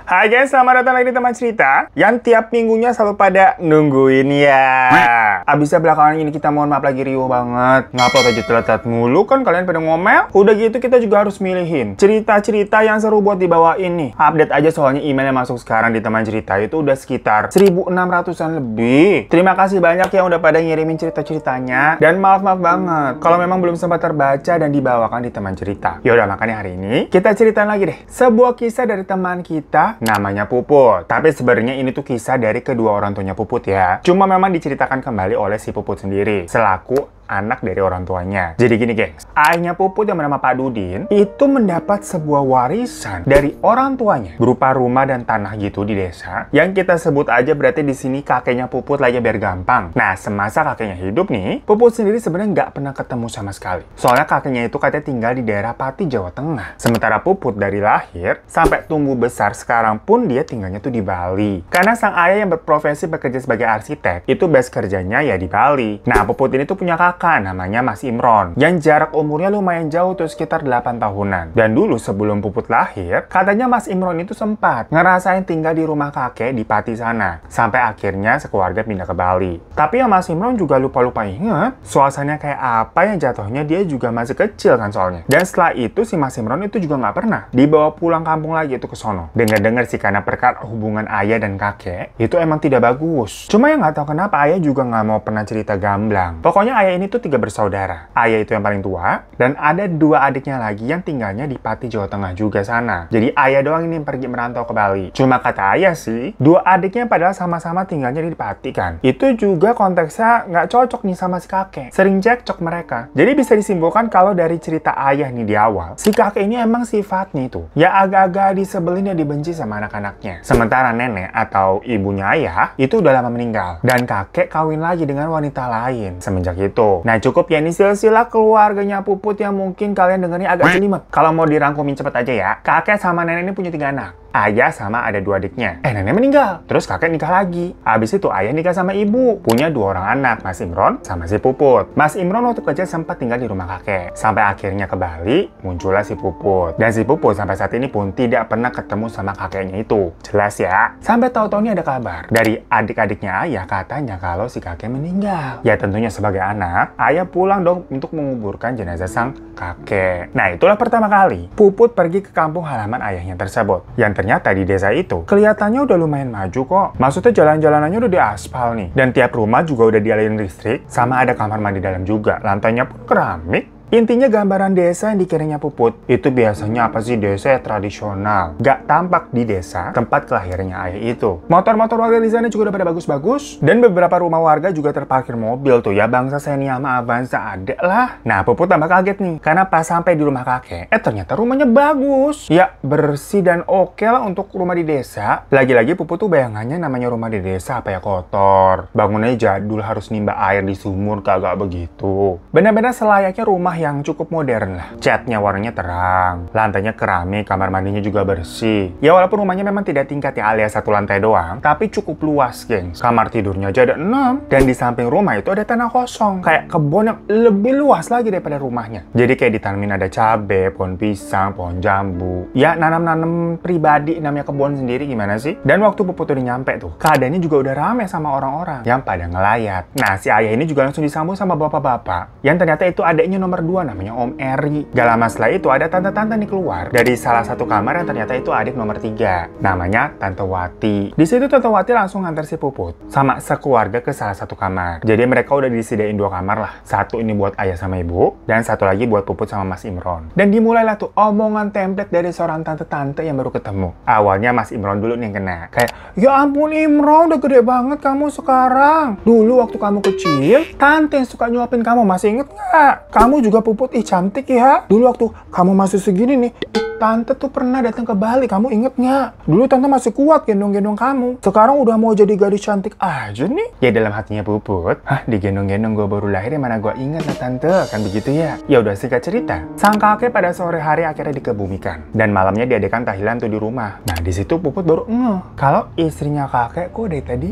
Hai guys, selamat datang lagi di Teman Cerita yang tiap minggunya selalu pada nungguin ya. Abisnya belakangan ini kita mohon maaf lagi riuh banget. Ngupload aja telat mulu kan kalian pada ngomel. Udah gitu kita juga harus milihin cerita-cerita yang seru buat dibawain nih. Update aja soalnya email yang masuk sekarang di Teman Cerita itu udah sekitar 1.600-an lebih. Terima kasih banyak yang udah pada ngirimin cerita-ceritanya. Dan maaf banget kalau memang belum sempat terbaca dan dibawakan di Teman Cerita. Yaudah makanya hari ini kita ceritain lagi deh sebuah kisah dari teman kita namanya Puput. Tapi sebenarnya ini tuh kisah dari kedua orang tuanya Puput ya. Cuma memang diceritakan kembali oleh si Puput sendiri selaku anak dari orang tuanya. Jadi gini gengs, ayahnya Puput yang bernama Pak Dudin itu mendapat sebuah warisan dari orang tuanya berupa rumah dan tanah gitu di desa yang kita sebut aja berarti di sini kakeknya Puput lah ya biar gampang. Nah semasa kakeknya hidup nih, Puput sendiri sebenarnya nggak pernah ketemu sama sekali. Soalnya kakeknya itu katanya tinggal di daerah Pati, Jawa Tengah. Sementara Puput dari lahir sampai tumbuh besar sekarang pun dia tinggalnya tuh di Bali. Karena sang ayah yang berprofesi bekerja sebagai arsitek itu base kerjanya ya di Bali. Nah Puput ini tuh punya kakak namanya Mas Imron yang jarak umurnya lumayan jauh tuh sekitar 8 tahunan. Dan dulu sebelum Puput lahir katanya Mas Imron itu sempat ngerasain tinggal di rumah kakek di Pati sana sampai akhirnya sekeluarga pindah ke Bali. Tapi ya Mas Imron juga lupa-lupa inget suasananya kayak apa yang jatuhnya dia juga masih kecil kan soalnya. Dan setelah itu si Mas Imron itu juga nggak pernah dibawa pulang kampung lagi itu ke sono. Dengar-dengar sih karena perkara hubungan ayah dan kakek itu emang tidak bagus. Cuma yang nggak tahu kenapa ayah juga nggak mau pernah cerita gamblang. Pokoknya ayah ini tuh 3 bersaudara. Ayah itu yang paling tua dan ada 2 adiknya lagi yang tinggalnya di Pati, Jawa Tengah juga sana. Jadi ayah doang ini yang pergi merantau ke Bali. Cuma kata ayah sih, 2 adiknya padahal sama-sama tinggalnya di Pati kan. Itu juga konteksnya nggak cocok nih sama si kakek. Sering cekcok mereka. Jadi bisa disimpulkan kalau dari cerita ayah nih di awal, si kakek ini emang sifatnya itu ya agak-agak disebelin dan dibenci sama anak-anaknya. Sementara nenek atau ibunya ayah itu udah lama meninggal dan kakek kawin lagi dengan wanita lain semenjak itu. Nah cukup ya ini silsilah keluarganya Puput yang mungkin kalian dengarnya agak jelimet. Kalau mau dirangkumin cepet aja ya, kakek sama nenek ini punya 3 anak. Ayah sama ada 2 adiknya. Nenek meninggal. Terus kakek nikah lagi. Habis itu ayah nikah sama ibu. Punya 2 orang anak, Mas Imron sama si Puput. Mas Imron waktu kecil sempat tinggal di rumah kakek. Sampai akhirnya ke Bali, muncullah si Puput. Dan si Puput sampai saat ini pun tidak pernah ketemu sama kakeknya itu. Jelas ya? Sampai tahu-tahu ini ada kabar dari adik-adiknya ayah katanya kalau si kakek meninggal. Ya tentunya sebagai anak, ayah pulang dong untuk menguburkan jenazah sang kakek. Nah itulah pertama kali Puput pergi ke kampung halaman ayahnya tersebut. Yang ternyata di desa itu kelihatannya udah lumayan maju kok. Maksudnya jalan-jalanannya udah diaspal nih. Dan tiap rumah juga udah dialirin listrik. Sama ada kamar mandi dalam juga. Lantainya pun keramik. Intinya gambaran desa yang dikiranya Puput itu biasanya apa sih desa tradisional. Gak tampak di desa tempat kelahirannya ayah itu. Motor-motor warga di sana juga udah pada bagus-bagus. Dan beberapa rumah warga juga terparkir mobil tuh ya bangsa Xenia sama Avanza ada lah. Nah Puput tambah kaget nih. Karena pas sampai di rumah kakek, ternyata rumahnya bagus. Ya bersih dan oke lah untuk rumah di desa. Lagi-lagi Puput tuh bayangannya namanya rumah di desa apa ya kotor. Bangunannya jadul harus nimba air di sumur kagak begitu. Benar-benar selayaknya rumah yang cukup modern lah. Catnya warnanya terang, lantainya keramik, kamar mandinya juga bersih. Ya walaupun rumahnya memang tidak tingkat ya alias 1 lantai doang, tapi cukup luas gengs. Kamar tidurnya aja ada 6 dan di samping rumah itu ada tanah kosong. Kayak kebun yang lebih luas lagi daripada rumahnya. Jadi kayak ditanamin ada cabe, pohon pisang, pohon jambu. Ya nanam-nanam pribadi namanya kebun sendiri gimana sih? Dan waktu Puput udah nyampe tuh, keadaannya juga udah rame sama orang-orang yang pada ngelayat. Nah si ayah ini juga langsung disambut sama bapak-bapak yang ternyata itu adiknya nomor 2 namanya Om Eri. Gak lama setelah itu ada tante-tante nih keluar dari salah satu kamar yang ternyata itu adik nomor 3 namanya Tante Wati. Di situ Tante Wati langsung nganter si Puput sama sekeluarga ke salah satu kamar. Jadi mereka udah disediain 2 kamar lah. Satu ini buat ayah sama ibu dan satu lagi buat Puput sama Mas Imron. Dan dimulailah tuh omongan template dari seorang tante-tante yang baru ketemu. Awalnya Mas Imron dulu nih yang kena. Kayak, ya ampun Imron udah gede banget kamu sekarang. Dulu waktu kamu kecil, tante yang suka nyuapin kamu masih inget nggak? Kamu juga Puput, ih cantik ya. Dulu waktu kamu masih segini nih, tante tuh pernah datang ke Bali, kamu inget nggak? Dulu tante masih kuat gendong-gendong kamu. Sekarang udah mau jadi gadis cantik aja nih. Ya dalam hatinya Puput, digendong-gendong gue baru lahir mana gue inget lah tante, kan begitu ya. Ya udah singkat cerita, sang kakek pada sore hari akhirnya dikebumikan dan malamnya diadakan tahlilan tuh di rumah. Nah di situ Puput baru kalau istrinya kakek kok dari tadi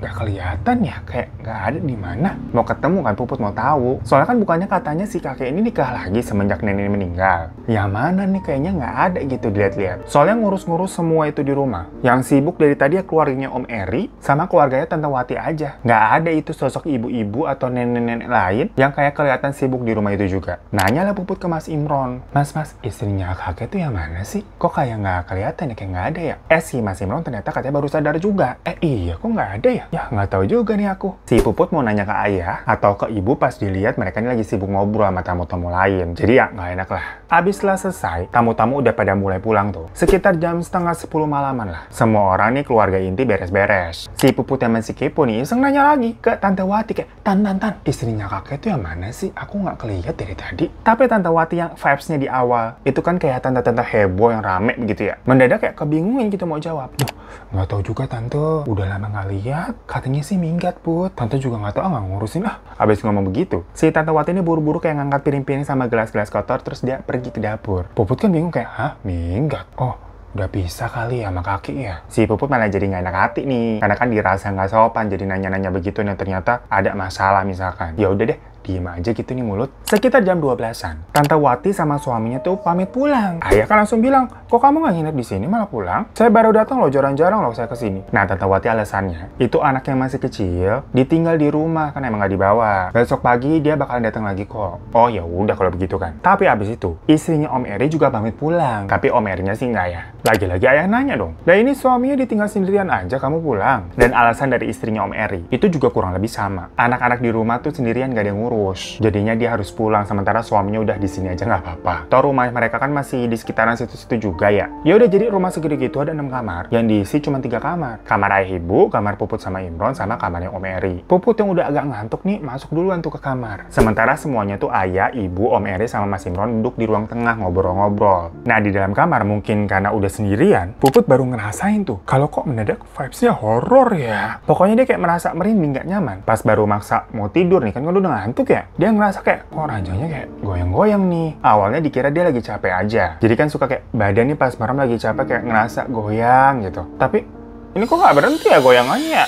nggak kelihatan ya, kayak nggak ada di mana. Mau ketemu kan Puput mau tahu. Soalnya kan bukannya katanya si kakek ini nikah lagi semenjak nenek meninggal. Yang mana nih, kayaknya nggak ada gitu dilihat-lihat. Soalnya ngurus-ngurus semua itu di rumah. Yang sibuk dari tadi ya keluarganya Om Eri sama keluarganya Tante Wati aja. Nggak ada itu sosok ibu-ibu atau nenek-nenek lain yang kayak kelihatan sibuk di rumah itu juga. Nanya lah Puput ke Mas Imron. Mas, istrinya kakek tuh yang mana sih? Kok kayak nggak kelihatan ya, kayak nggak ada ya? Si Mas Imron ternyata katanya baru sadar juga. Iya, kok nggak ada ya? Ya, nggak tahu juga nih aku. Si Puput mau nanya ke ayah atau ke ibu pas dilihat mereka ini lagi sibuk ngobrol sama tamu-tamu lain. Jadi ya, nggak enak lah. Abis setelah selesai, tamu-tamu udah pada mulai pulang tuh. Sekitar jam setengah 10 malaman lah. Semua orang nih keluarga inti beres-beres. Si Puput yang masih kepo nih, iseng nanya lagi ke Tante Wati kayak, Tan, istrinya kakek tuh yang mana sih? Aku nggak kelihatan dari tadi. Tapi Tante Wati yang vibes-nya di awal, itu kan kayak tante-tante heboh yang rame begitu ya. Mendadak kayak kebingungan gitu mau jawab. Duh, nggak tahu juga Tante. Udah lama nggak lihat. Katanya sih minggat, Put. Tante juga nggak tahu, nggak ngurusin lah. Abis ngomong begitu, si Tante Wati ini buru-buru kayak ngangkat piring-piring sama gelas-gelas kotor, terus dia pergi ke dapur. Puput kan bingung kayak, hah? Minggat? Oh, udah bisa kali ya sama kaki ya. Si Puput malah jadi nggak enak hati nih. Karena kan dirasa nggak sopan jadi nanya-nanya begitu dan ternyata ada masalah misalkan. Ya udah deh, diem aja gitu nih mulut. Sekitar jam 12-an, Tante Wati sama suaminya tuh pamit pulang. Ayah kan langsung bilang, kok kamu nggak nginep di sini malah pulang? Saya baru datang loh, jarang-jarang loh saya kesini. Nah, Tante Wati alasannya, itu anak yang masih kecil, ditinggal di rumah kan emang nggak dibawa. Besok pagi dia bakalan datang lagi kok. Oh ya udah kalau begitu kan. Tapi abis itu, istrinya Om Eri juga pamit pulang. Tapi Om Erinya sih nggak ya. Lagi-lagi ayah nanya dong, nah ini suaminya ditinggal sendirian aja kamu pulang. Dan alasan dari istrinya Om Eri, itu juga kurang lebih sama. Anak-anak di rumah tuh sendirian gak ada yang ngurus. Jadinya dia harus pulang sementara suaminya udah di sini aja nggak apa-apa. Toh rumah mereka kan masih di sekitaran situ-situ juga ya. Ya udah, jadi rumah segede gitu ada 6 kamar. Yang diisi cuma 3 kamar. Kamar ayah ibu, kamar Puput sama Imron, sama kamarnya Om Eri. Puput yang udah agak ngantuk nih masuk duluan tuh ke kamar. Sementara semuanya tuh ayah, ibu, Om Eri sama Mas Imron duduk di ruang tengah ngobrol-ngobrol. Nah di dalam kamar mungkin karena udah sendirian, Puput baru ngerasain tuh kalau kok mendadak vibes-nya horor ya. Pokoknya dia kayak merasa merinding, gak nyaman. Pas baru maksa mau tidur nih, kan udah ngantuk ya. Dia ngerasa kayak, kok ranjangnya kayak goyang-goyang nih. Awalnya dikira dia lagi capek aja. Jadi kan suka kayak badan nih pas merem lagi capek kayak ngerasa goyang gitu. Tapi ini kok nggak berhenti ya goyangannya?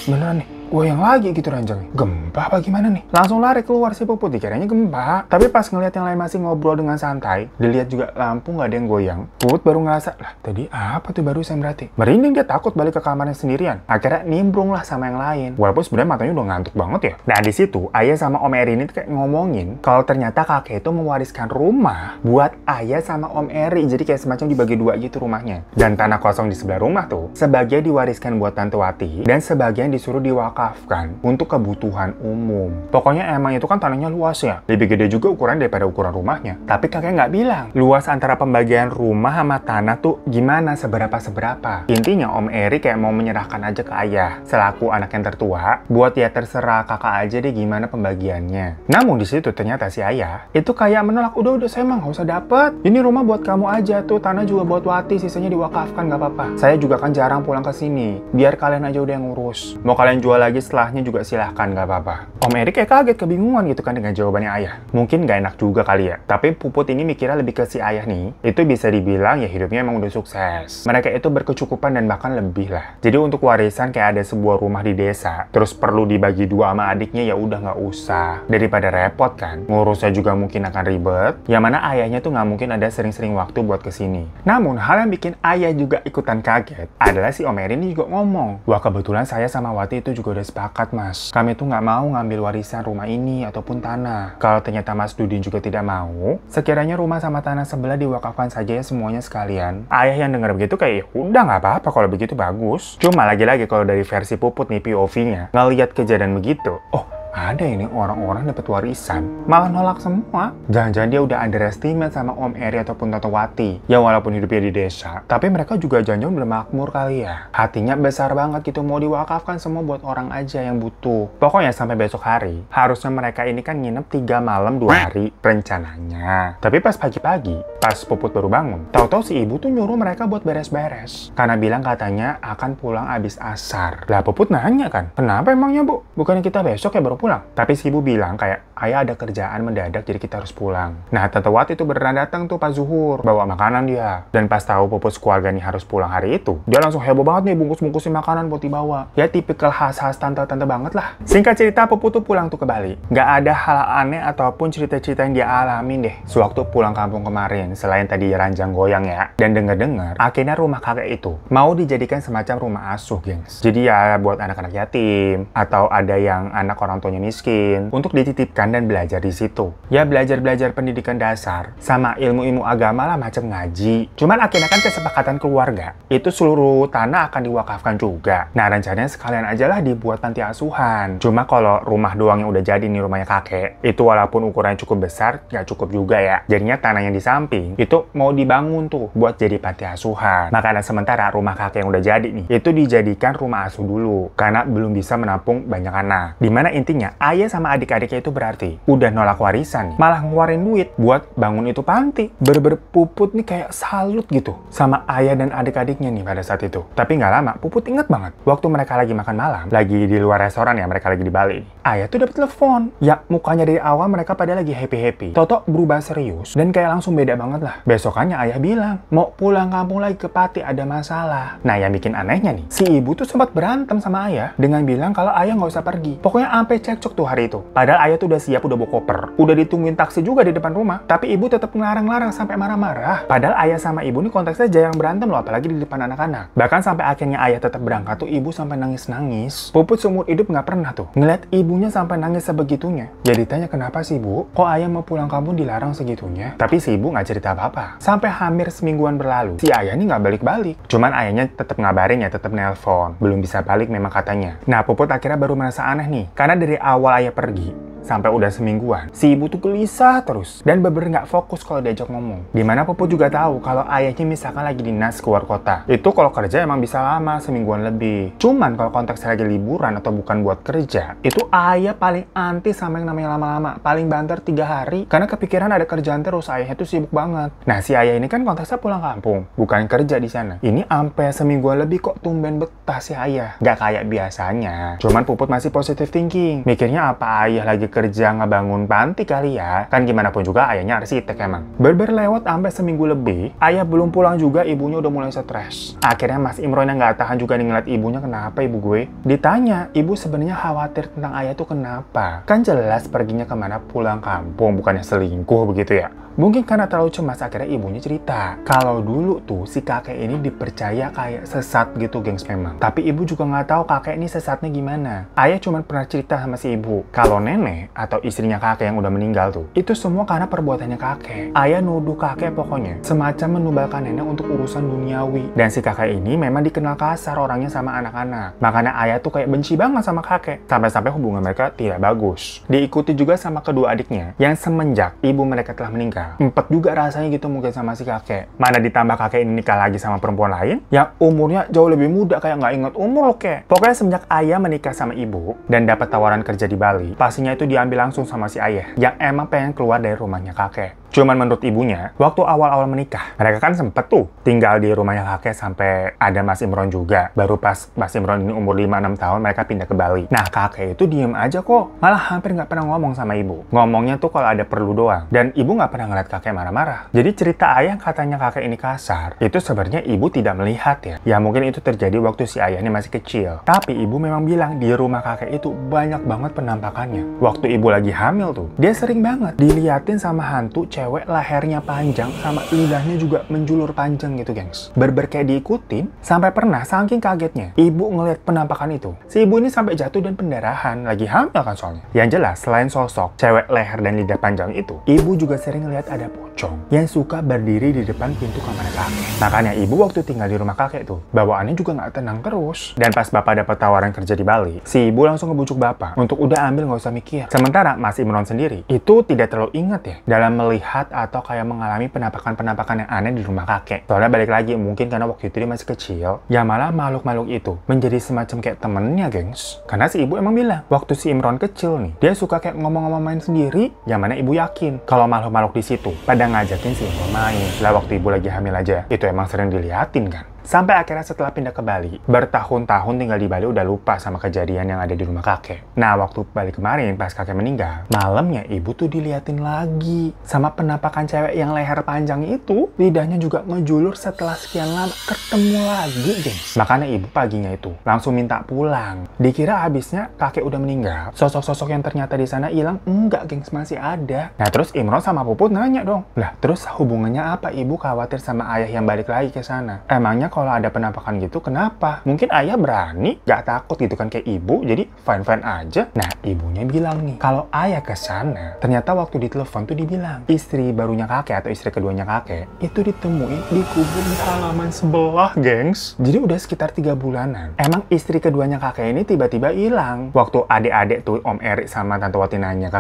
Beneran nih, goyang lagi gitu ranjangnya. Gempa apa gimana nih? Langsung lari keluar si Puput, dikiranya gempa. Tapi pas ngeliat yang lain masih ngobrol dengan santai, dilihat juga lampu nggak ada yang goyang, Puput baru ngerasa, lah tadi apa tuh barusan berarti? Merinding dia takut balik ke kamarnya sendirian. Akhirnya nimbrung lah sama yang lain. Walaupun sebenarnya matanya udah ngantuk banget ya. Nah di situ ayah sama Om Eri ini kayak ngomongin kalau ternyata kakek itu mewariskan rumah buat ayah sama Om Eri. Jadi kayak semacam dibagi dua gitu rumahnya. Dan tanah kosong di sebelah rumah tuh, sebagian diwariskan buat Tante Wati dan sebagian disuruh diwakafkan untuk kebutuhan umum. Pokoknya emang itu kan tanahnya luas ya. Lebih gede juga ukuran daripada ukuran rumahnya. Tapi kakek nggak bilang luas antara pembagian rumah sama tanah tuh gimana, seberapa-seberapa. Intinya Om Eri kayak mau menyerahkan aja ke ayah selaku anak yang tertua, buat ya terserah kakak aja deh gimana pembagiannya. Namun di situ ternyata si ayah itu kayak menolak, udah saya mah nggak usah dapet. Ini rumah buat kamu aja tuh, tanah juga buat Wati, sisanya diwakafkan nggak apa-apa. Saya juga kan jarang pulang ke sini. Biar kalian aja udah yang ngurus. Mau kalian jual lagi setelahnya juga silahkan, nggak apa-apa. Om Eri kayak kaget, kebingungan gitu kan dengan jawabannya ayah. Mungkin nggak enak juga kali ya. Tapi Puput ini mikirnya lebih ke si ayah nih. Itu bisa dibilang ya hidupnya emang udah sukses. Mereka itu berkecukupan dan bahkan lebih lah. Jadi untuk warisan kayak ada sebuah rumah di desa, terus perlu dibagi dua sama adiknya, ya udah nggak usah. Daripada repot kan. Ngurusnya juga mungkin akan ribet. Yang mana ayahnya tuh nggak mungkin ada sering-sering waktu buat kesini. Namun hal yang bikin ayah juga ikutan kaget adalah si Om Eri ini juga ngomong, wah kebetulan saya sama Wati itu juga udah sepakat mas. Kami tuh nggak mau ngambil warisan rumah ini ataupun tanah. Kalau ternyata Mas Dudin juga tidak mau, sekiranya rumah sama tanah sebelah diwakafkan saja ya semuanya sekalian. Ayah yang dengar begitu kayak, ya udah nggak apa-apa kalau begitu bagus. Cuma lagi-lagi kalau dari versi Puput nih POV-nya, ngelihat kejadian begitu, oh ada ini orang-orang dapat warisan malah nolak semua. Jangan-jangan dia udah underestimate sama Om Eri ataupun Tante Wati ya, walaupun hidupnya di desa, tapi mereka juga jangan-jangan udah makmur kali ya. Hatinya besar banget gitu, mau diwakafkan semua buat orang aja yang butuh. Pokoknya sampai besok hari harusnya mereka ini kan nginep 3 malam 2 hari rencananya. Tapi pas pagi-pagi Pas Puput baru bangun, tahu-tahu si ibu tuh nyuruh mereka buat beres-beres. Karena bilang katanya akan pulang abis asar. Lah Puput nanya kan, kenapa emangnya Bu? Bukannya kita besok ya baru pulang? Tapi si ibu bilang kayak, ayah ada kerjaan mendadak jadi kita harus pulang. Nah Tante Wat itu beneran datang tuh pas zuhur, bawa makanan dia. Dan pas tahu Puput keluarga nih harus pulang hari itu, dia langsung heboh banget nih bungkus-bungkusin makanan buat dibawa. Ya tipikal khas-khas tante-tante banget lah. Singkat cerita, Puput tuh pulang tuh ke Bali. Gak ada hal aneh ataupun cerita-cerita yang dia alamin deh sewaktu pulang kampung kemarin, selain tadi ranjang goyang ya. Dan denger-dengar, akhirnya rumah kakek itu mau dijadikan semacam rumah asuh, gengs. Jadi ya buat anak-anak yatim, atau ada yang anak orang tuanya miskin, untuk dititipkan dan belajar di situ. Ya belajar-belajar pendidikan dasar, sama ilmu-ilmu agama lah macam ngaji. Cuman akhirnya kan kesepakatan keluarga, itu seluruh tanah akan diwakafkan juga. Nah rencananya sekalian aja lah dibuat panti asuhan. Cuma kalau rumah doang yang udah jadi nih rumahnya kakek, itu walaupun ukurannya cukup besar, nggak cukup juga ya. Jadinya tanah yang di samping, itu mau dibangun tuh buat jadi panti asuhan. Makanya sementara rumah kakek yang udah jadi nih, itu dijadikan rumah asuh dulu, karena belum bisa menampung banyak anak. Dimana intinya, ayah sama adik-adiknya itu berarti udah nolak warisan nih, malah ngeluarin duit buat bangun itu panti. Bener-bener Puput nih kayak salut gitu sama ayah dan adik-adiknya nih pada saat itu. Tapi nggak lama, Puput inget banget waktu mereka lagi makan malam, lagi di luar restoran ya, mereka lagi di Bali. Ayah tuh dapet telepon. Ya mukanya dari awal mereka pada lagi happy-happy, toto berubah serius dan kayak langsung beda banget lah. Besokannya ayah bilang mau pulang kampung lagi ke Pati, ada masalah. Nah yang bikin anehnya nih, si ibu tuh sempat berantem sama ayah dengan bilang kalau ayah nggak usah pergi. Pokoknya sampai cekcok tuh hari itu. Padahal ayah tuh udah siap, udah bawa koper, udah ditungguin taksi juga di depan rumah, tapi ibu tetap ngelarang-larang sampai marah-marah. Padahal ayah sama ibu nih konteksnya jarang berantem loh, apalagi di depan anak-anak. Bahkan sampai akhirnya ayah tetap berangkat tuh, ibu sampai nangis-nangis. Puput seumur hidup nggak pernah tuh ngeliat ibunya sampai nangis sebegitunya. Jadi ditanya kenapa sih Bu, kok ayah mau pulang kampung dilarang segitunya? Tapi si ibu nggak cerita apa-apa. Sampai hampir semingguan berlalu, si ayah nih nggak balik-balik. Cuman ayahnya tetap ngabarin ya, tetap nelpon. Belum bisa balik memang katanya. Nah Puput akhirnya baru merasa aneh nih, karena dari awal ayah pergi sampai udah semingguan, si ibu tuh gelisah terus dan bener-bener nggak fokus kalau diajak ngomong. Dimana Puput juga tahu kalau ayahnya misalkan lagi dinas keluar kota, itu kalau kerja emang bisa lama, semingguan lebih. Cuman kalau konteksnya lagi liburan atau bukan buat kerja, itu ayah paling anti sama yang namanya lama-lama. Paling banter 3 hari, karena kepikiran ada kerjaan terus, ayahnya tuh sibuk banget. Nah si ayah ini kan konteksnya pulang kampung, bukan kerja di sana. Ini sampai semingguan lebih kok tumben betah si ayah, nggak kayak biasanya. Cuman Puput masih positive thinking, mikirnya apa ayah lagi kerja ngebangun panti kali ya. Kan gimana pun juga ayahnya arsitek emang. Lewat sampai seminggu lebih, ayah belum pulang juga, ibunya udah mulai stres. Akhirnya Mas Imron yang nggak tahan juga nih ngeliat ibunya, kenapa ibu gue? Ditanya, ibu sebenarnya khawatir tentang ayah tuh kenapa? Kan jelas perginya kemana, pulang kampung, bukannya selingkuh begitu ya. Mungkin karena terlalu cemas, akhirnya ibunya cerita kalau dulu tuh si kakek ini dipercaya kayak sesat gitu gengs memang. Tapi ibu juga nggak tahu kakek ini sesatnya gimana. Ayah cuma pernah cerita sama si ibu kalau nenek atau istrinya kakek yang udah meninggal tuh, itu semua karena perbuatannya kakek. Ayah nuduh kakek pokoknya semacam menubalkan nenek untuk urusan duniawi. Dan si kakek ini memang dikenal kasar orangnya sama anak-anak. Makanya ayah tuh kayak benci banget sama kakek. Sampai-sampai hubungan mereka tidak bagus. Diikuti juga sama kedua adiknya yang semenjak ibu mereka telah meninggal, empet juga rasanya gitu mungkin sama si kakek. Mana ditambah kakek ini nikah lagi sama perempuan lain yang umurnya jauh lebih muda, kayak nggak inget umur loh kek. Pokoknya semenjak ayah menikah sama ibu dan dapat tawaran kerja di Bali, pastinya itu diambil langsung sama si ayah yang emang pengen keluar dari rumahnya kakek. Cuman menurut ibunya, waktu awal-awal menikah, mereka kan sempet tuh tinggal di rumahnya kakek sampai ada Mas Imron juga. Baru pas Mas Imron ini umur 5-6 tahun, mereka pindah ke Bali. Nah, kakek itu diem aja kok. Malah hampir nggak pernah ngomong sama ibu. Ngomongnya tuh kalau ada perlu doang. Dan ibu nggak pernah ngeliat kakek marah-marah. Jadi cerita ayah katanya kakek ini kasar, itu sebenarnya ibu tidak melihat ya. Ya mungkin itu terjadi waktu si ayah ini masih kecil. Tapi ibu memang bilang di rumah kakek itu banyak banget penampakannya. Waktu ibu lagi hamil tuh, dia sering banget diliatin sama hantu cewek lehernya panjang sama lidahnya juga menjulur panjang gitu gengs. Berber kayak diikutin, sampai pernah saking kagetnya ibu ngeliat penampakan itu, si ibu ini sampai jatuh dan pendarahan. Lagi hamil kan soalnya. Yang jelas selain sosok cewek leher dan lidah panjang itu, ibu juga sering ngeliat ada pocong yang suka berdiri di depan pintu kamar kakek. Makanya ibu waktu tinggal di rumah kakek tuh, bawaannya juga nggak tenang terus. Dan pas bapak dapat tawaran kerja di Bali, si ibu langsung ngebujuk bapak untuk udah ambil, nggak usah mikir. Sementara Mas Imron sendiri itu tidak terlalu ingat ya dalam melihat atau kayak mengalami penampakan-penampakan yang aneh di rumah kakek. Soalnya balik lagi, mungkin karena waktu itu dia masih kecil, ya malah makhluk-makhluk itu menjadi semacam kayak temennya gengs. Karena si ibu emang bilang, waktu si Imron kecil nih, dia suka kayak ngomong-ngomong main sendiri, yang mana ibu yakin kalau makhluk-makhluk di situ pada ngajakin si Imron main. Lah waktu ibu lagi hamil aja, itu emang sering diliatin kan. Sampai akhirnya setelah pindah ke Bali, bertahun-tahun tinggal di Bali udah lupa sama kejadian yang ada di rumah kakek. Nah, waktu balik kemarin pas kakek meninggal, malamnya ibu tuh diliatin lagi sama penampakan cewek yang leher panjang itu. Lidahnya juga ngejulur setelah sekian lama ketemu lagi, gengs. Makanya ibu paginya itu langsung minta pulang. Dikira habisnya kakek udah meninggal, sosok-sosok yang ternyata di sana hilang, enggak, gengs, masih ada. Nah, terus Imron sama Puput nanya dong, lah terus hubungannya apa ibu khawatir sama ayah yang balik lagi ke sana? Emangnya kalau ada penampakan gitu kenapa? Mungkin ayah berani, gak takut gitu kan kayak ibu, jadi fine-fine aja. Nah, ibunya bilang nih, kalau ayah ke sana, ternyata waktu ditelepon tuh dibilang, istri barunya kakek atau istri keduanya kakek, itu ditemuin dikubur di halaman sebelah, gengs. Jadi udah sekitar 3 bulanan. Emang istri keduanya kakek ini tiba-tiba hilang. Waktu adik-adik tuh Om Erik sama Tante Wati nanya ke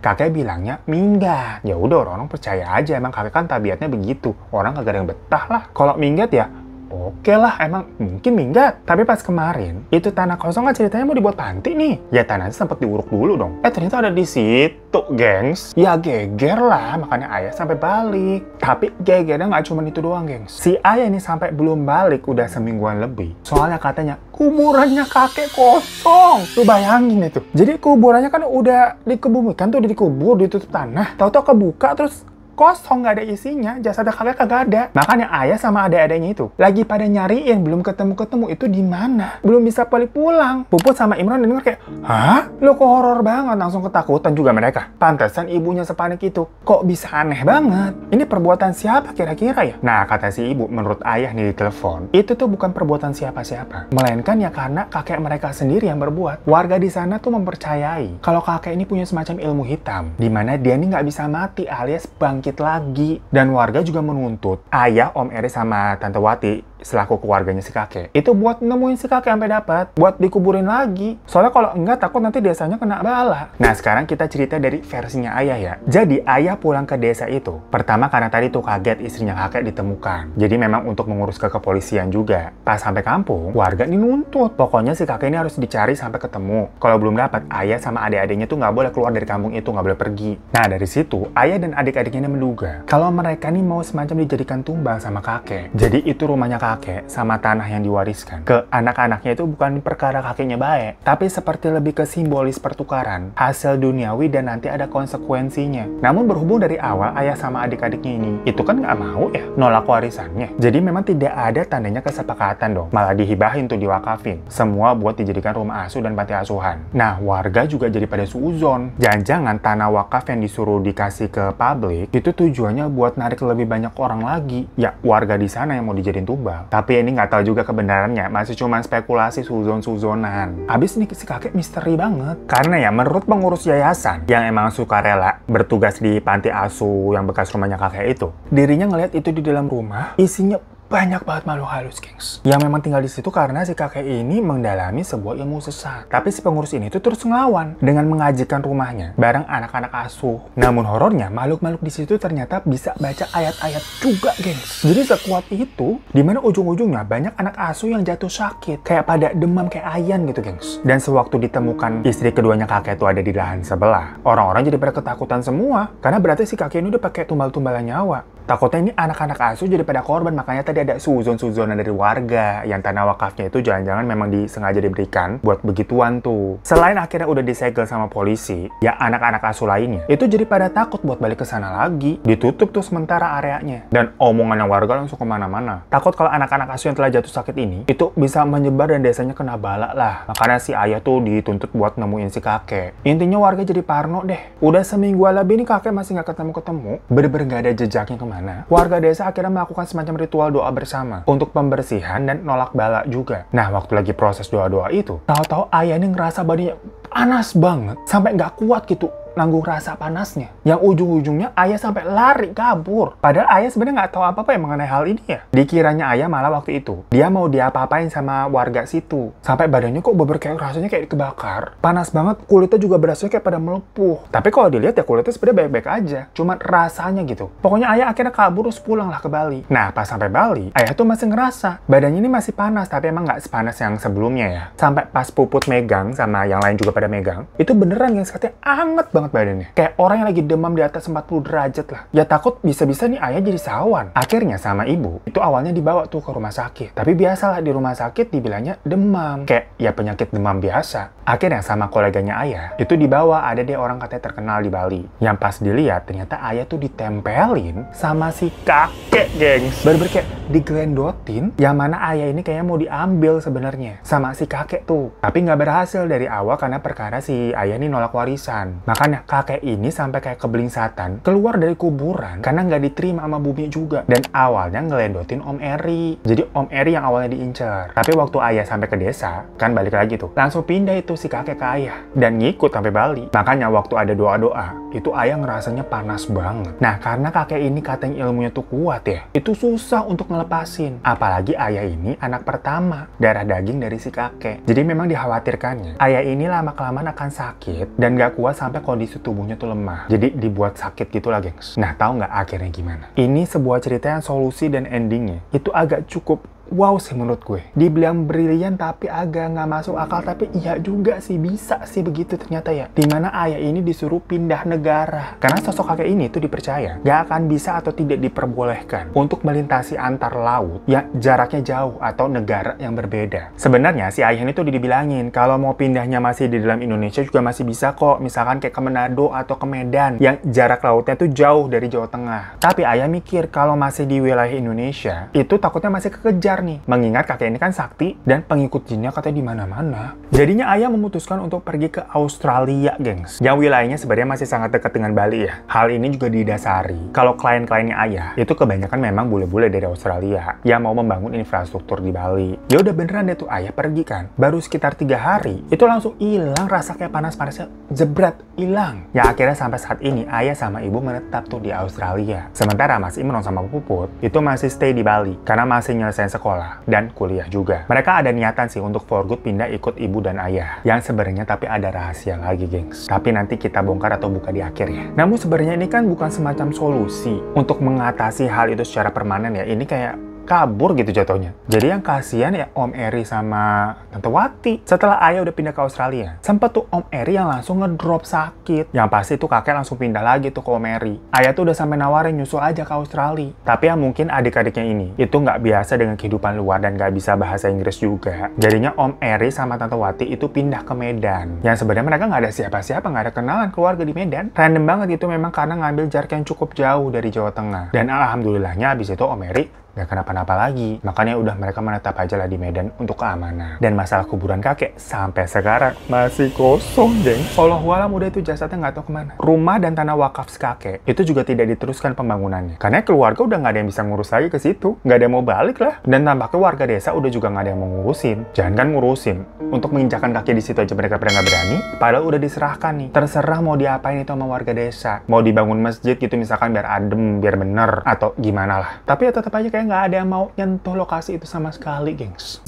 kakek bilangnya minggat. Ya udah, orang percaya aja, emang kakek kan tabiatnya begitu. Orang kagak ada yang betah lah. Kalau minggat ya oke lah, emang mungkin minggat. Tapi pas kemarin, itu tanah kosong kan ceritanya mau dibuat panti nih. Ya tanahnya sempat diuruk dulu dong. Ternyata ada di situ, gengs. Ya geger lah, makanya ayah sampai balik. Tapi gegernya nggak cuma itu doang, gengs. Si ayah ini sampai belum balik udah semingguan lebih. Soalnya katanya kuburannya kakek kosong. Lu bayangin itu. Jadi kuburannya kan udah dikebumikan tuh, udah dikubur, ditutup tanah. Tahu-tahu kebuka terus kosong, nggak ada isinya, jasad kakek kagak ada. Makanya ayah sama adik-adiknya itu lagi pada nyariin, belum ketemu itu di mana, belum bisa balik pulang. Puput sama Imron denger kayak, hah? Lo kok horor banget, langsung ketakutan juga mereka. Pantesan ibunya sepanik itu. Kok bisa aneh banget? Ini perbuatan siapa kira-kira ya? Nah, kata si ibu, menurut ayah nih di telepon, itu tuh bukan perbuatan siapa-siapa, melainkan ya karena kakek mereka sendiri yang berbuat. Warga di sana tuh mempercayai kalau kakek ini punya semacam ilmu hitam, di mana dia ini nggak bisa mati alias bangkit lagi. Dan warga juga menuntut ayah, Om Erik sama Tante Wati selaku keluarganya si kakek itu buat nemuin si kakek sampai dapat, buat dikuburin lagi. Soalnya kalau enggak takut nanti desanya kena bala. Nah, sekarang kita cerita dari versinya ayah ya. Jadi ayah pulang ke desa itu pertama karena tadi tuh kaget istrinya kakek ditemukan. Jadi memang untuk mengurus ke kepolisian juga. Pas sampai kampung, warga ini nuntut pokoknya si kakek ini harus dicari sampai ketemu. Kalau belum dapat, ayah sama adik-adiknya tuh nggak boleh keluar dari kampung itu, nggak boleh pergi. Nah, dari situ ayah dan adik-adiknya menduga kalau mereka nih mau semacam dijadikan tumbal sama kakek. Jadi itu rumahnya kakek sama tanah yang diwariskan ke anak-anaknya itu bukan perkara kakeknya baik, tapi seperti lebih ke simbolis pertukaran hasil duniawi dan nanti ada konsekuensinya. Namun berhubung dari awal ayah sama adik-adiknya ini itu kan nggak mau ya nolak warisannya, jadi memang tidak ada tandanya kesepakatan dong, malah dihibahin tuh, diwakafin semua buat dijadikan rumah asuh dan panti asuhan. Nah, warga juga jadi pada suuzon, jangan-jangan tanah wakaf yang disuruh dikasih ke publik itu tujuannya buat narik lebih banyak orang lagi ya, warga di sana yang mau dijadiin tumbal. Tapi ini nggak tahu juga kebenarannya, masih cuma spekulasi suzon-suzonan. Abis ini si kakek misteri banget. Karena ya menurut pengurus yayasan yang emang sukarela bertugas di panti asuh yang bekas rumahnya kakek itu, dirinya ngeliat itu di dalam rumah isinya banyak banget makhluk halus, gengs. Yang memang tinggal di situ karena si kakek ini mendalami sebuah ilmu sesat. Tapi si pengurus ini tuh terus ngelawan dengan mengajikan rumahnya bareng anak-anak asuh. Namun horornya, makhluk-makhluk di situ ternyata bisa baca ayat-ayat juga, gengs. Jadi sekuat itu, dimana ujung-ujungnya banyak anak asuh yang jatuh sakit, kayak pada demam kayak ayan gitu, gengs. Dan sewaktu ditemukan istri keduanya kakek itu ada di lahan sebelah, orang-orang jadi pada ketakutan semua karena berarti si kakek ini udah pakai tumbal-tumbalan nyawa. Takutnya ini anak-anak asuh jadi pada korban, makanya tadi ada suzon-suzonan dari warga yang tanah wakafnya itu jangan-jangan memang disengaja diberikan buat begituan tuh. Selain akhirnya udah disegel sama polisi, ya anak-anak asuh lainnya itu jadi pada takut buat balik ke sana lagi. Ditutup tuh sementara areanya. Dan omongan warga langsung kemana-mana. Takut kalau anak-anak asuh yang telah jatuh sakit ini itu bisa menyebar dan desanya kena bala lah. Makanya si ayah tuh dituntut buat nemuin si kakek. Intinya warga jadi parno deh. Udah seminggu lebih nih kakek masih nggak ketemu-ketemu. Bener-bener nggak ada jejaknya kemana. Warga desa akhirnya melakukan semacam ritual doa bersama untuk pembersihan dan nolak bala juga. Nah, waktu lagi proses doa-doa itu, tahu-tahu ayah ini ngerasa badannya panas banget sampai nggak kuat gitu nanggung rasa panasnya. Yang ujung-ujungnya ayah sampai lari kabur. Padahal ayah sebenarnya nggak tahu apa-apa yang mengenai hal ini ya. Dikiranya ayah malah waktu itu dia mau diapa-apain sama warga situ. Sampai badannya kok beber kayak rasanya kayak kebakar. Panas banget, kulitnya juga berasanya kayak pada melepuh. Tapi kalau dilihat ya kulitnya sebenarnya baik-baik aja. Cuman rasanya gitu. Pokoknya ayah akhirnya kabur terus pulang lah ke Bali. Nah, pas sampai Bali, ayah tuh masih ngerasa badannya ini masih panas, tapi emang nggak sepanas yang sebelumnya ya. Sampai pas Puput megang sama yang lain juga pada megang, itu beneran yang katanya anget banget. banget badannya. Kayak orang yang lagi demam di atas 40 derajat lah. Ya takut bisa-bisa nih ayah jadi sawan. Akhirnya sama ibu, itu awalnya dibawa tuh ke rumah sakit. Tapi biasalah di rumah sakit dibilangnya demam. Kayak ya penyakit demam biasa. Akhirnya sama koleganya ayah, itu dibawa, ada deh orang katanya terkenal di Bali. Yang pas dilihat, ternyata ayah tuh ditempelin sama si kakek, gengs. Bener-bener kayak diglendotin, yang mana ayah ini kayaknya mau diambil sebenarnya sama si kakek tuh. Tapi nggak berhasil dari awal karena perkara si ayah ini nolak warisan. Makanya kakek ini sampai kayak kebelingsatan, keluar dari kuburan karena nggak diterima sama bumi juga. Dan awalnya ngelendotin Om Eri. Jadi Om Eri yang awalnya diincer. Tapi waktu ayah sampai ke desa, kan balik lagi tuh, langsung pindah itu si kakek ke ayah dan ngikut sampai Bali. Makanya waktu ada doa-doa, itu ayah ngerasanya panas banget. Nah, karena kakek ini katanya ilmunya tuh kuat ya, itu susah untuk ngelepasin. Apalagi ayah ini anak pertama, darah daging dari si kakek. Jadi memang dikhawatirkannya, ayah ini lama-kelamaan akan sakit dan gak kuat sampai kondisi tubuhnya tuh lemah. Jadi dibuat sakit gitu lah, gengs. Nah, tahu nggak akhirnya gimana? Ini sebuah cerita yang solusi dan endingnya itu agak cukup wow sih menurut gue. Dibilang brilian tapi agak nggak masuk akal, tapi iya juga sih, bisa sih begitu ternyata ya. Dimana ayah ini disuruh pindah negara. Karena sosok kakek ini tuh dipercaya nggak akan bisa atau tidak diperbolehkan untuk melintasi antar laut yang jaraknya jauh atau negara yang berbeda. Sebenarnya si ayah ini tuh dibilangin kalau mau pindahnya masih di dalam Indonesia juga masih bisa kok. Misalkan kayak ke Manado atau ke Medan yang jarak lautnya tuh jauh dari Jawa Tengah. Tapi ayah mikir kalau masih di wilayah Indonesia itu takutnya masih kekejar nih, mengingat kakek ini kan sakti dan pengikut jinnya katanya di mana-mana. Jadinya ayah memutuskan untuk pergi ke Australia, gengs, yang wilayahnya sebenarnya masih sangat dekat dengan Bali ya. Hal ini juga didasari kalau klien-kliennya ayah itu kebanyakan memang bule-bule dari Australia yang mau membangun infrastruktur di Bali. Ya udah beneran deh tuh ayah pergi kan, baru sekitar 3 hari itu langsung hilang rasa kayak panas-panasnya, jebret hilang. Ya akhirnya sampai saat ini ayah sama ibu menetap tuh di Australia. Sementara Mas Imron sama Puput itu masih stay di Bali karena masih nyelesain sekolah dan kuliah juga. Mereka ada niatan sih untuk for good pindah ikut ibu dan ayah. Yang sebenarnya tapi ada rahasia lagi, gengs. Tapi nanti kita bongkar atau buka di akhir ya. Namun sebenarnya ini kan bukan semacam solusi untuk mengatasi hal itu secara permanen ya. Ini kayak kabur gitu jatuhnya. Jadi yang kasihan ya Om Eri sama Tante Wati. Setelah ayah udah pindah ke Australia, sempet tuh Om Eri yang langsung ngedrop sakit. Yang pasti tuh kakek langsung pindah lagi tuh ke Om Eri. Ayah tuh udah sampai nawarin nyusul aja ke Australia. Tapi ya mungkin adik-adiknya ini itu nggak biasa dengan kehidupan luar dan nggak bisa bahasa Inggris juga. Jadinya Om Eri sama Tante Wati itu pindah ke Medan. Yang sebenarnya mereka nggak ada siapa-siapa, nggak ada kenalan keluarga di Medan. Random banget itu memang karena ngambil jarak yang cukup jauh dari Jawa Tengah. Dan alhamdulillahnya abis itu Om Eri gak kenapa-napa lagi. Makanya udah mereka menetap aja lah di Medan untuk keamanan. Dan masalah kuburan kakek sampai sekarang masih kosong, geng. Wallahualam udah itu jasadnya nggak tahu kemana. Rumah dan tanah wakaf kakek itu juga tidak diteruskan pembangunannya. Karena keluarga udah nggak ada yang bisa ngurus lagi ke situ. Nggak ada yang mau balik lah. Dan tampaknya warga desa udah juga nggak ada yang mau ngurusin. Jangan kan ngurusin. Untuk menginjakan kaki di situ aja mereka pada nggak berani. Padahal udah diserahkan nih. Terserah mau diapain itu sama warga desa. Mau dibangun masjid gitu misalkan biar adem, biar bener. Atau gimana lah. Tapi ya tetap aja kayak nggak ada yang mau nyentuh lokasi itu sama sekali, gengs.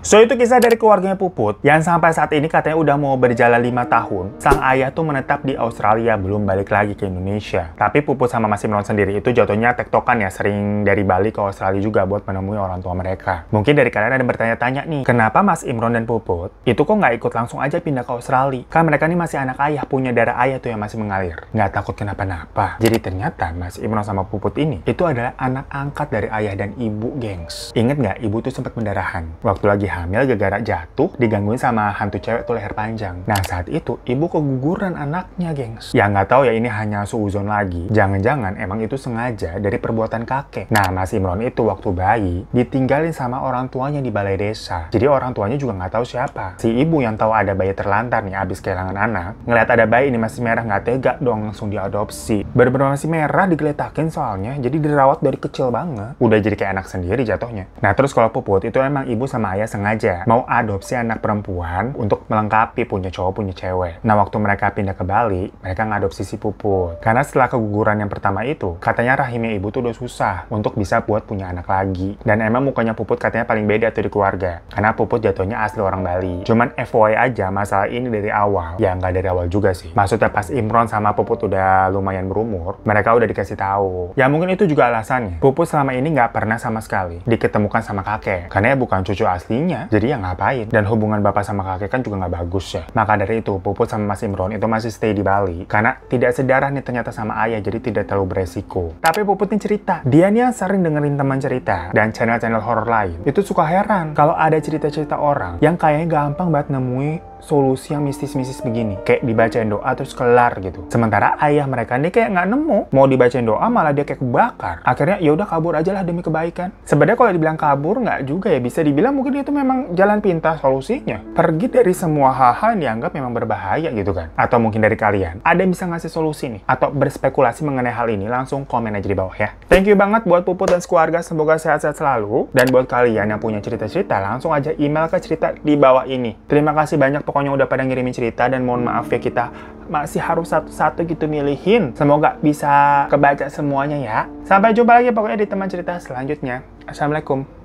So, itu kisah dari keluarganya Puput yang sampai saat ini katanya udah mau berjalan 5 tahun. Sang ayah tuh menetap di Australia, belum balik lagi ke Indonesia. Tapi Puput sama Mas Imron sendiri itu jatuhnya tektokan ya, sering dari Bali ke Australia juga buat menemui orang tua mereka. Mungkin dari kalian ada yang bertanya-tanya nih, kenapa Mas Imron dan Puput itu kok nggak ikut langsung aja pindah ke Australia? Kan mereka nih masih anak ayah, punya darah ayah tuh yang masih mengalir. Nggak takut kenapa-napa. Jadi ternyata Mas Imron sama Puput ini itu adalah anak angkat dari ayah dan ibu, gengs. Ingat nggak, ibu tuh sempat pendarahan waktu lagi hamil gara-gara jatuh digangguin sama hantu cewek tuh leher panjang. Nah saat itu ibu keguguran anaknya, gengs. Ya nggak tahu ya ini hanya suuzon lagi. Jangan-jangan emang itu sengaja dari perbuatan kakek. Nah Mas Imron itu waktu bayi ditinggalin sama orang tuanya di balai desa. Jadi orang tuanya juga nggak tahu siapa. Si ibu yang tahu ada bayi terlantar nih abis kehilangan anak, ngeliat ada bayi ini masih merah nggak tega dong langsung diadopsi. Bener-bener masih merah digeletakin soalnya. Jadi dirawat dari kecil banget. Udah jadi kayak anak sendiri jatuhnya. Nah terus kalau Puput itu emang ibu sama ayah sengaja mau adopsi anak perempuan untuk melengkapi punya cowok punya cewek. Nah waktu mereka pindah ke Bali, mereka ngadopsi si Puput. Karena setelah keguguran yang pertama itu, katanya rahimnya ibu tuh udah susah untuk bisa buat punya anak lagi. Dan emang mukanya Puput katanya paling beda tuh di keluarga. Karena Puput jatuhnya asli orang Bali. Cuman FYI aja masalah ini dari awal. Ya nggak dari awal juga sih. Maksudnya pas Imron sama Puput udah lumayan berumur, mereka udah dikasih tahu. Ya mungkin itu juga alasannya. Puput selama ini nggak pernah sama sekali diketemukan sama kakek. Karena ya bukan cucu aslinya. lainnya. Jadi ya ngapain? Dan hubungan bapak sama kakek kan juga nggak bagus ya. Maka dari itu, Puput sama Mas Imron itu masih stay di Bali. Karena tidak sedarah nih ternyata sama ayah, jadi tidak terlalu beresiko. Tapi Puput nih cerita, dia nih yang sering dengerin teman cerita dan channel-channel horor lain, itu suka heran kalau ada cerita-cerita orang yang kayaknya gampang banget nemui solusi yang mistis-mistis begini. Kayak dibacain doa terus kelar gitu. Sementara ayah mereka nih kayak nggak nemu. Mau dibacain doa malah dia kayak kebakar. Akhirnya ya udah kabur aja lah demi kebaikan. Sebenarnya kalau dibilang kabur nggak juga ya. Bisa dibilang mungkin itu memang jalan pintas solusinya. Pergi dari semua hal-hal yang dianggap memang berbahaya gitu kan. Atau mungkin dari kalian ada yang bisa ngasih solusi nih. Atau berspekulasi mengenai hal ini, langsung komen aja di bawah ya. Thank you banget buat Puput dan keluarga. Semoga sehat-sehat selalu. Dan buat kalian yang punya cerita-cerita, langsung aja email ke cerita di bawah ini. Terima kasih banyak pokoknya udah pada ngirimin cerita, dan mohon maaf ya kita masih harus satu-satu gitu milihin. Semoga bisa kebaca semuanya ya. Sampai jumpa lagi pokoknya di teman cerita selanjutnya. Assalamualaikum.